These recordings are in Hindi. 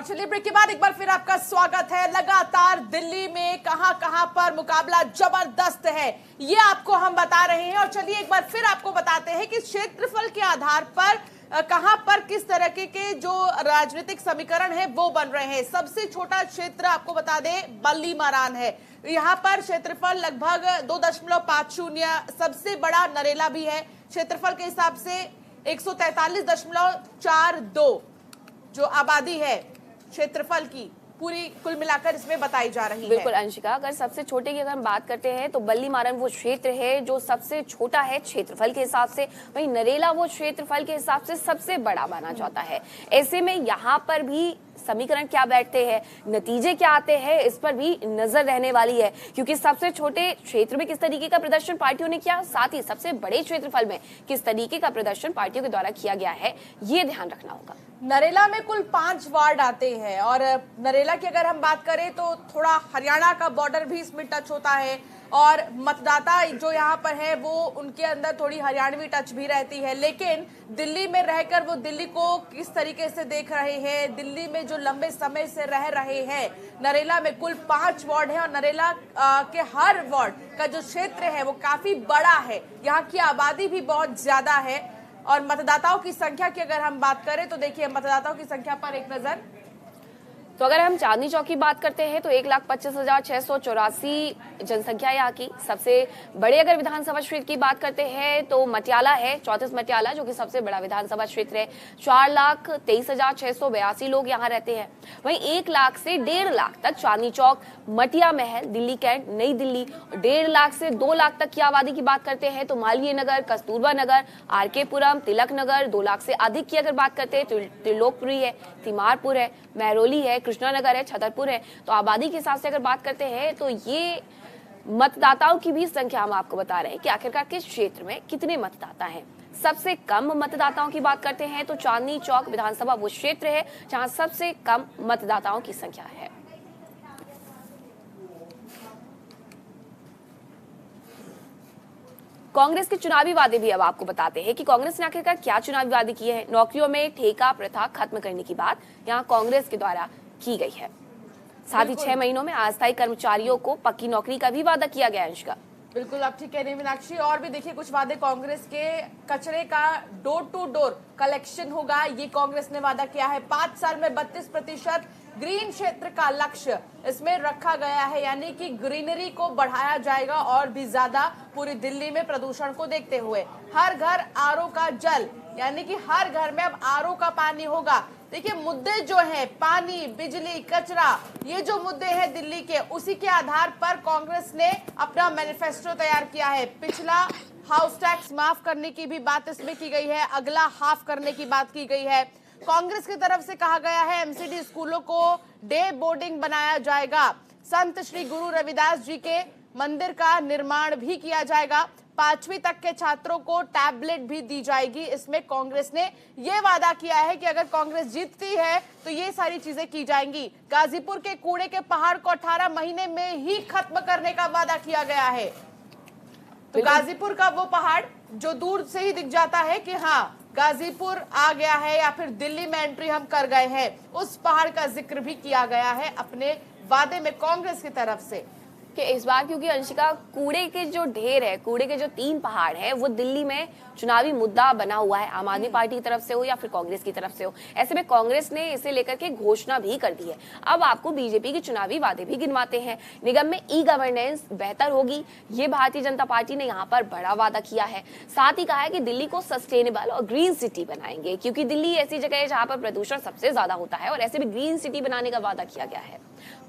चलिए ब्रेक के बाद एक बार फिर आपका स्वागत है। लगातार दिल्ली में कहां पर मुकाबला जबरदस्त है, ये आपको हम बता रहे हैं। और चलिए एक बार फिर आपको बताते हैं कि क्षेत्रफल के आधार पर कहां पर किस तरह के जो राजनीतिक समीकरण है वो बन रहे हैं। सबसे छोटा क्षेत्र आपको बता दें बल्ली मारान है, यहाँ पर क्षेत्रफल लगभग 2.50। सबसे बड़ा नरेला भी है, क्षेत्रफल के हिसाब से 143.42 जो आबादी है क्षेत्रफल की पूरी कुल मिलाकर इसमें बताई जा रही है। बिल्कुल अंशिका, अगर सबसे छोटे की अगर हम बात करते हैं तो बल्ली मारन वो क्षेत्र है जो सबसे छोटा है क्षेत्रफल के हिसाब से, वहीं नरेला वो क्षेत्रफल के हिसाब से सबसे बड़ा माना जाता है। ऐसे में यहाँ पर भी समीकरण क्या बैठते हैं, नतीजे क्या आते हैं, इस पर भी नजर रहने वाली है, क्योंकि सबसे छोटे क्षेत्र में किस तरीके का प्रदर्शन पार्टियों ने किया, साथ ही सबसे बड़े क्षेत्रफल में किस तरीके का प्रदर्शन पार्टियों के द्वारा किया गया है, ये ध्यान रखना होगा। नरेला में कुल 5 वार्ड आते हैं और नरेला की अगर हम बात करें तो थोड़ा हरियाणा का बॉर्डर भी इसमें टच होता है और मतदाता जो यहाँ पर है वो उनके अंदर थोड़ी हरियाणवी टच भी रहती है। लेकिन दिल्ली में रहकर वो दिल्ली को किस तरीके से देख रहे हैं, दिल्ली में जो लंबे समय से रह रहे हैं, नरेला में कुल 5 वार्ड है और नरेला के हर वार्ड का जो क्षेत्र है वो काफी बड़ा है, यहाँ की आबादी भी बहुत ज्यादा है। और मतदाताओं की संख्या की अगर हम बात करें तो देखिए मतदाताओं की संख्या पर एक नजर। तो अगर हम चांदनी चौक की बात करते हैं तो 1,25,684 जनसंख्या यहाँ की। सबसे बड़े अगर विधानसभा क्षेत्र की बात करते हैं तो मटियाला है, 34 मटियाला जो कि सबसे बड़ा विधानसभा क्षेत्र है। 4,23,682 लोग यहाँ रहते हैं। वहीं 1 लाख से 1.5 लाख तक चांदनी चौक, मटिया महल, दिल्ली कैंट, नई दिल्ली। 1.5 लाख से 2 लाख तक की आबादी की बात करते हैं तो मालवीय नगर, कस्तूरबा नगर, आरके पुरम, तिलक नगर। 2 लाख से अधिक की अगर बात करते हैं तो त्रिलोकपुरी है, तिमारपुर है, महरौली है, कृष्णा नगर है, छतरपुर है। तो आबादी के हिसाब से अगर बात करते हैं तो ये मतदाताओं की भी संख्या हम आपको बता रहे हैं कि आखिरकार किस क्षेत्र में कितने मतदाता हैं। सबसे कम मतदाताओं की बात करते हैं तो चांदनी चौक विधानसभा वो क्षेत्र है जहां सबसे कम मतदाताओं की संख्या है। कांग्रेस के चुनावी वादे भी अब आपको बताते हैं कि कांग्रेस ने आखिरकार क्या चुनावी वादे किए हैं। नौकरियों में ठेका प्रथा खत्म करने की बात यहां कांग्रेस के द्वारा की गई है। साथ ही 6 महीनों में अस्थायी कर्मचारियों को पक्की नौकरी का भी वादा किया गया है। अंशिका, बिल्कुल आप ठीक कह रही हैं मीनाक्षी। और भी देखिए कुछ वादे कांग्रेस के, कचरे का डोर टू डोर कलेक्शन होगा, ये कांग्रेस ने वादा किया है। 5 साल में 32% ग्रीन क्षेत्र का लक्ष्य इसमें रखा गया है, यानी कि ग्रीनरी को बढ़ाया जाएगा और भी ज्यादा पूरी दिल्ली में प्रदूषण को देखते हुए। हर घर आरओ का जल, यानी कि हर घर में अब आरओ का पानी होगा। देखिए मुद्दे जो है पानी, बिजली, कचरा, ये जो मुद्दे हैं दिल्ली के, उसी के आधार पर कांग्रेस ने अपना मैनिफेस्टो तैयार किया है। पिछला हाउस टैक्स माफ करने की भी बात इसमें की गई है, अगला हाफ करने की बात की गई है। कांग्रेस की तरफ से कहा गया है एमसीडी स्कूलों को डे बोर्डिंग बनाया जाएगा। संत श्री गुरु रविदास जी के मंदिर का निर्माण भी किया जाएगा। 5वीं तक के छात्रों को टैबलेट भी दी जाएगी। इसमें कांग्रेस ने यह वादा किया है कि अगर कांग्रेस जीतती है तो ये सारी चीजें की जाएंगी। गाजीपुर के कूड़े के पहाड़ को 18 महीने में ही खत्म करने का वादा किया गया है। तो गाजीपुर का वो पहाड़ जो दूर से ही दिख जाता है कि हाँ गाजीपुर आ गया है या फिर दिल्ली में एंट्री हम कर गए हैं, उस पहाड़ का जिक्र भी किया गया है अपने वादे में कांग्रेस की तरफ से। कि इस बार क्योंकि अंशिका कूड़े के जो ढेर है, कूड़े के जो 3 पहाड़ है, वो दिल्ली में चुनावी मुद्दा बना हुआ है, आम आदमी पार्टी की तरफ से हो या फिर कांग्रेस की तरफ से हो। ऐसे में कांग्रेस ने इसे लेकर के घोषणा भी कर दी है। अब आपको बीजेपी के चुनावी वादे भी गिनवाते हैं। निगम में ई गवर्नेंस बेहतर होगी, ये भारतीय जनता पार्टी ने यहाँ पर बड़ा वादा किया है। साथ ही कहा है कि दिल्ली को सस्टेनेबल और ग्रीन सिटी बनाएंगे, क्योंकि दिल्ली ऐसी जगह है जहाँ पर प्रदूषण सबसे ज्यादा होता है और ऐसे में ग्रीन सिटी बनाने का वादा किया गया है।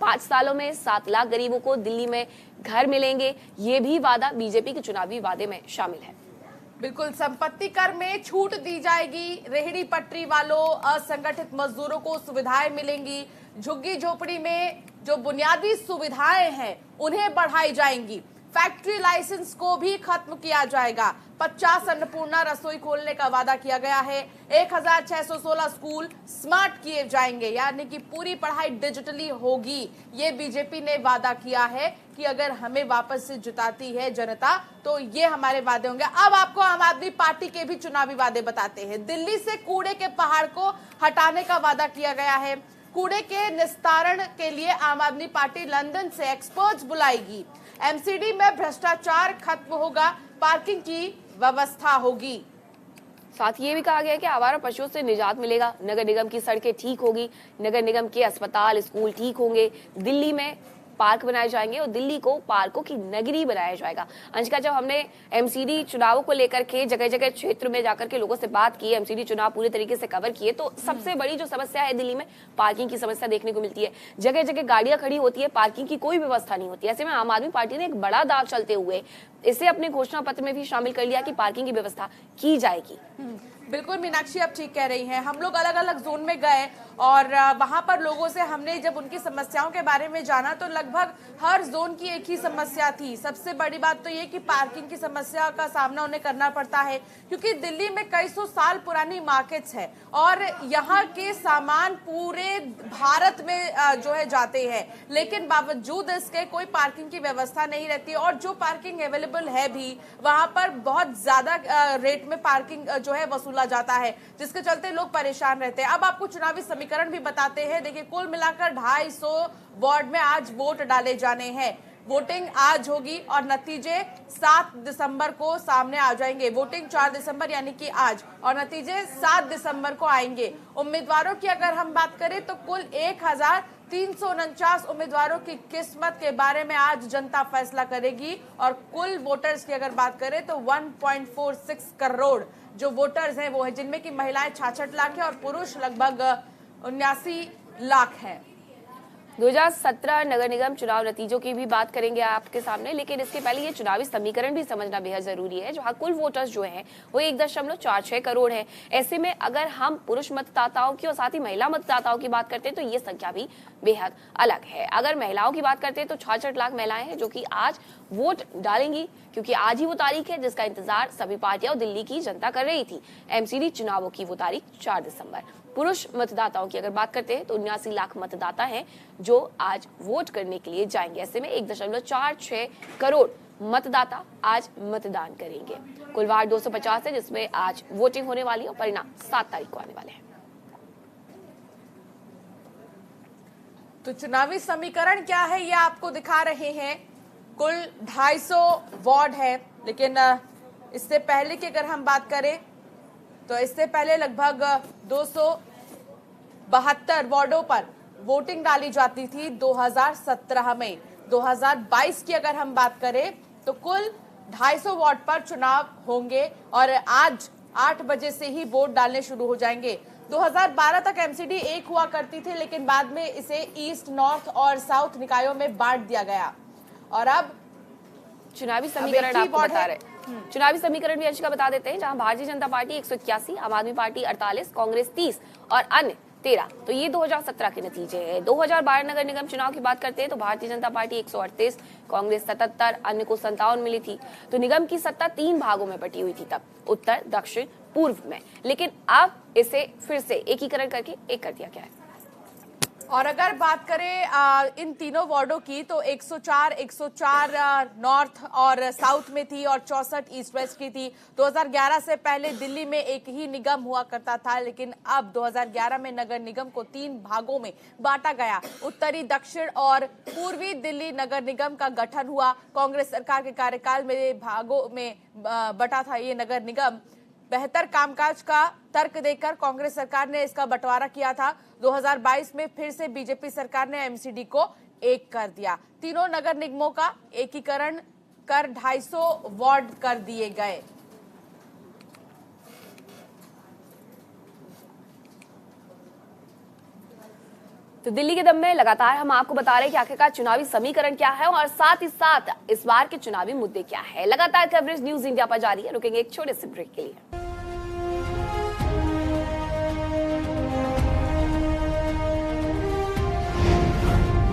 5 सालों में 7 लाख गरीबों को दिल्ली में घर मिलेंगे, ये भी वादा बीजेपी के चुनावी वादे में शामिल है। बिल्कुल, संपत्ति कर में छूट दी जाएगी, रेहड़ी पटरी वालों, असंगठित मजदूरों को सुविधाएं मिलेंगी, झुग्गी झोपड़ी में जो बुनियादी सुविधाएं हैं उन्हें बढ़ाई जाएंगी। फैक्ट्री लाइसेंस को भी खत्म किया जाएगा। 50 अन्नपूर्णा रसोई खोलने का वादा किया गया है। 1616 स्कूल स्मार्ट किए जाएंगे, यानी कि पूरी पढ़ाई डिजिटली होगी। ये बीजेपी ने वादा किया है कि अगर हमें वापस से जिताती है जनता तो ये हमारे वादे होंगे। अब आपको आम आदमी पार्टी के भी चुनावी वादे बताते हैं। दिल्ली से कूड़े के पहाड़ को हटाने का वादा किया गया है। कूड़े के निस्तारण के लिए आम आदमी पार्टी लंदन से एक्सपर्ट्स बुलाएगी। एमसीडी में भ्रष्टाचार खत्म होगा, पार्किंग की व्यवस्था होगी। साथ ही ये भी कहा गया है कि आवारा पशुओं से निजात मिलेगा, नगर निगम की सड़कें ठीक होगी, नगर निगम के अस्पताल स्कूल ठीक होंगे, दिल्ली में पार्क बनाए जाएंगे और दिल्ली को पार्कों की नगरी बनाया जाएगा। अंशिका, जब हमने एमसीडी चुनावों को लेकर के जगह जगह क्षेत्र में जाकर के लोगों से बात की, एमसीडी चुनाव पूरे तरीके से कवर किए, तो सबसे बड़ी जो समस्या है दिल्ली में पार्किंग की समस्या देखने को मिलती है। जगह जगह गाड़ियां खड़ी होती है, पार्किंग की कोई व्यवस्था नहीं होती। ऐसे में आम आदमी पार्टी ने एक बड़ा दाव चलते हुए इसे अपने घोषणा पत्र में भी शामिल कर लिया कि पार्किंग की व्यवस्था की जाएगी। बिल्कुल मीनाक्षी, आप ठीक कह रही हैं। हम लोग अलग अलग जोन में गए और वहां पर लोगों से हमने जब उनकी समस्याओं के बारे में जाना तो लगभग हर जोन की एक ही समस्या थी। सबसे बड़ी बात तो ये कि पार्किंग की समस्या का सामना उन्हें करना पड़ता है, क्योंकि दिल्ली में कई सौ साल पुरानी मार्केट्स है और यहाँ के सामान पूरे भारत में जो है जाते हैं, लेकिन बावजूद इसके कोई पार्किंग की व्यवस्था नहीं रहती और जो पार्किंग अवेलेबल है भी वहां पर बहुत ज्यादा रेट में पार्किंग जो है वसूला जाता है, जिसके चलते लोग परेशान रहते हैं। अब आपको चुनावी समीकरण भी बताते हैं। देखिए, कुल मिलाकर 250 वार्ड में आज वोट डाले जाने हैं। वोटिंग आज होगी और नतीजे 7 दिसंबर को सामने आ जाएंगे। वोटिंग 4 दिसंबर यानी कि आज, और नतीजे 7 दिसंबर को आएंगे। उम्मीदवारों की अगर हम बात करें तो कुल 1349 उम्मीदवारों की किस्मत के बारे में आज जनता फैसला करेगी और कुल वोटर्स की अगर बात करें तो 1.46 करोड़ जो वोटर्स हैं वो है, जिनमें की महिलाएं 66 लाख है और पुरुष लगभग 79 लाख है। 2017 नगर निगम चुनाव नतीजों की भी बात करेंगे आपके सामने, लेकिन इसके पहले ये चुनावी समीकरण भी समझना बेहद जरूरी है। जहां कुल वोटर्स जो हैं वो 1.46 करोड़ है। ऐसे में अगर हम पुरुष मतदाताओं की और साथ ही महिला मतदाताओं की बात करते हैं तो ये संख्या भी बेहद अलग है। अगर महिलाओं की बात करते हैं तो 66 लाख महिलाएं हैं जो कि आज वोट डालेंगी, क्योंकि आज ही वो तारीख है जिसका इंतजार सभी पार्टियां और दिल्ली की जनता कर रही थी। एमसीडी चुनावों की वो तारीख 4 दिसंबर। पुरुष मतदाताओं की अगर बात करते हैं तो 79 लाख मतदाता हैं जो आज वोट करने के लिए जाएंगे। ऐसे में 1.46 करोड़ मतदाता आज मतदान करेंगे। कुल वार्ड 250 है जिसमें आज वोटिंग होने वाली है और परिणाम 7 तारीख को आने वाले हैं। तो चुनावी समीकरण क्या है ये आपको दिखा रहे हैं। कुल 250 वार्ड है, लेकिन इससे पहले की अगर हम बात करें तो इससे पहले लगभग 272 वार्डों पर वोटिंग डाली जाती थी 2017 में। 2022 की अगर हम बात करें तो कुल 250 वार्ड पर चुनाव होंगे और आज 8 बजे से ही वोट डालने शुरू हो जाएंगे। 2012 तक एमसीडी एक हुआ करती थी, लेकिन बाद में इसे ईस्ट, नॉर्थ और साउथ निकायों में बांट दिया गया और अब चुनावी समीकरण आपको बता रहे हैं। चुनावी समीकरण भी अंशिका बता देते हैं, जहां भारतीय जनता पार्टी 181, आम आदमी पार्टी 48, कांग्रेस 30 और अन्य 13। तो ये 2017 के नतीजे हैं। 2012 नगर निगम चुनाव की बात करते हैं तो भारतीय जनता पार्टी 138, कांग्रेस 77, अन्य को 57 मिली थी। तो निगम की सत्ता 3 भागों में बटी हुई थी तब, उत्तर, दक्षिण, पूर्व में, लेकिन अब इसे फिर से एकीकरण करके एक कर दिया गया है। और अगर बात करें इन तीनों वार्डों की तो 104 नॉर्थ और साउथ में थी और 64 ईस्ट वेस्ट की थी। 2011 से पहले दिल्ली में एक ही निगम हुआ करता था, लेकिन अब 2011 में नगर निगम को 3 भागों में बांटा गया। उत्तरी, दक्षिण और पूर्वी दिल्ली नगर निगम का गठन हुआ। कांग्रेस सरकार के कार्यकाल में भागों में बटा था ये नगर निगम। बेहतर कामकाज का तर्क देकर कांग्रेस सरकार ने इसका बंटवारा किया था। 2022 में फिर से बीजेपी सरकार ने एमसीडी को एक कर दिया। तीनों नगर निगमों का एकीकरण कर 250 वार्ड कर दिए गए। तो दिल्ली के दम में लगातार हम आपको बता रहे हैं कि आखिरकार चुनावी समीकरण क्या है और साथ ही साथ इस बार के चुनावी मुद्दे क्या है। लगातार कवरेज न्यूज इंडिया पर जारी है। रुकेंगे एक छोटे से ब्रेक के लिए।